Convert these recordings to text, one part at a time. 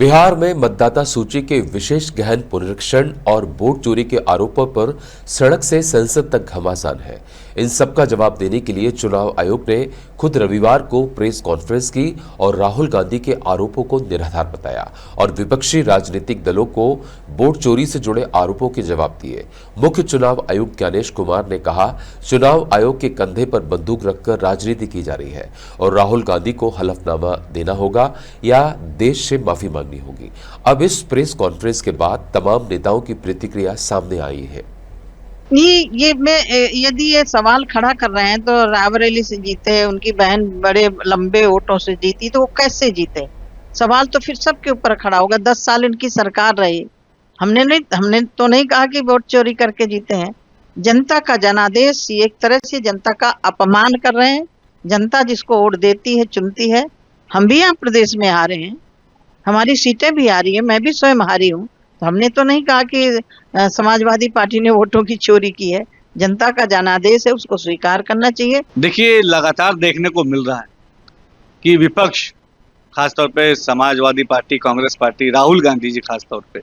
बिहार में मतदाता सूची के विशेष गहन पुनरीक्षण और वोट चोरी के आरोपों पर सड़क से संसद तक घमासान है। इन सब का जवाब देने के लिए चुनाव आयोग ने खुद रविवार को प्रेस कॉन्फ्रेंस की और राहुल गांधी के आरोपों को निराधार बताया और विपक्षी राजनीतिक दलों को वोट चोरी से जुड़े आरोपों के जवाब दिए। मुख्य चुनाव आयुक्त ज्ञानेश कुमार ने कहा, चुनाव आयोग के कंधे पर बंदूक रखकर राजनीति की जा रही है और राहुल गांधी को हलफनामा देना होगा या देश से माफी मांगनी होगी। अब इस प्रेस कॉन्फ्रेंस के बाद तमाम नेताओं की प्रतिक्रिया सामने आई है। यदि ये सवाल खड़ा कर रहे हैं तो रायबरेली से जीते, उनकी बहन बड़े लंबे वोटों से जीती, तो वो कैसे जीते? सवाल तो फिर सबके ऊपर खड़ा होगा। 10 साल इनकी सरकार रही, हमने तो नहीं कहा कि वोट चोरी करके जीते हैं। जनता का जनादेश, एक तरह से जनता का अपमान कर रहे हैं। जनता जिसको वोट देती है, चुनती है। हम भी यहाँ प्रदेश में आ रहे हैं, हमारी सीटें भी आ रही है, मैं भी स्वयं हारी हूँ। तो हमने तो नहीं कहा कि समाजवादी पार्टी ने वोटों की चोरी की है। जनता का जनादेश है, उसको स्वीकार करना चाहिए। देखिए, लगातार देखने को मिल रहा है कि विपक्ष, खासतौर पे समाजवादी पार्टी, कांग्रेस पार्टी, राहुल गांधी जी खासतौर पे,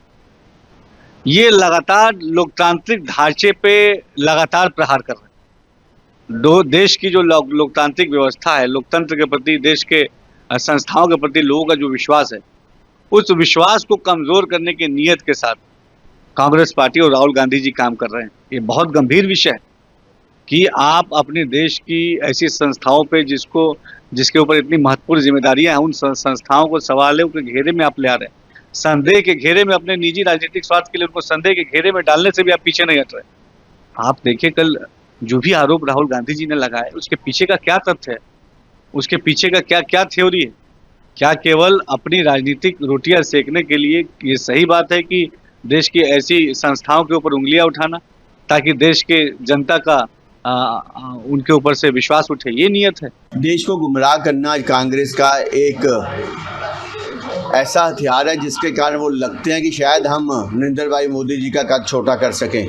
ये लगातार लोकतांत्रिक ढांचे पे लगातार प्रहार कर रहे हैं। देश की जो लोकतांत्रिक व्यवस्था है, लोकतंत्र के प्रति, देश के संस्थाओं के प्रति लोगों का जो विश्वास है, उस विश्वास को कमजोर करने की नीयत के साथ कांग्रेस पार्टी और राहुल गांधी जी काम कर रहे हैं। ये बहुत गंभीर विषय है कि आप अपने देश की ऐसी संस्थाओं पे जिसके ऊपर इतनी महत्वपूर्ण जिम्मेदारियां हैं, उन संस्थाओं को सवालों के घेरे में आप ले आ रहे हैं। संदेह के घेरे में, अपने निजी राजनीतिक स्वार्थ के लिए उनको संदेह के घेरे में डालने से भी आप पीछे नहीं हट रहे। आप देखिए, कल जो भी आरोप राहुल गांधी जी ने लगाए, उसके पीछे का क्या तथ्य है, उसके पीछे का क्या थ्योरी है? क्या केवल अपनी राजनीतिक रोटियां सेकने के लिए ये सही बात है कि देश की ऐसी संस्थाओं के ऊपर उंगलियां उठाना ताकि देश के जनता का उनके ऊपर से विश्वास उठे? ये नियत है। देश को गुमराह करना कांग्रेस का एक ऐसा हथियार है जिसके कारण वो लगते हैं कि शायद हम नरेंद्र भाई मोदी जी का कद छोटा कर सकें,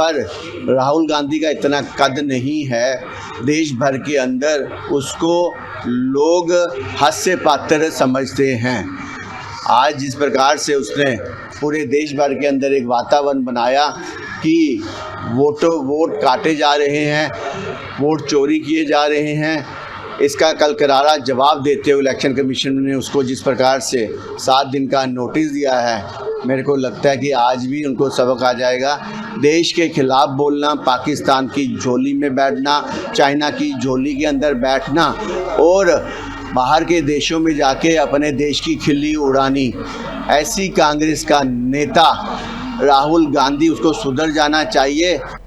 पर राहुल गांधी का इतना कद नहीं है। देश भर के अंदर उसको लोग हास्य पात्र समझते हैं। आज जिस प्रकार से उसने पूरे देश भर के अंदर एक वातावरण बनाया कि वोट काटे जा रहे हैं, वोट चोरी किए जा रहे हैं, इसका कल करारा जवाब देते हुए इलेक्शन कमीशन ने उसको जिस प्रकार से 7 दिन का नोटिस दिया है, मेरे को लगता है कि आज भी उनको सबक आ जाएगा। देश के खिलाफ बोलना, पाकिस्तान की झोली में बैठना, चाइना की झोली के अंदर बैठना और बाहर के देशों में जाके अपने देश की खिल्ली उड़ानी, ऐसी कांग्रेस का नेता राहुल गांधी, उसको सुधर जाना चाहिए।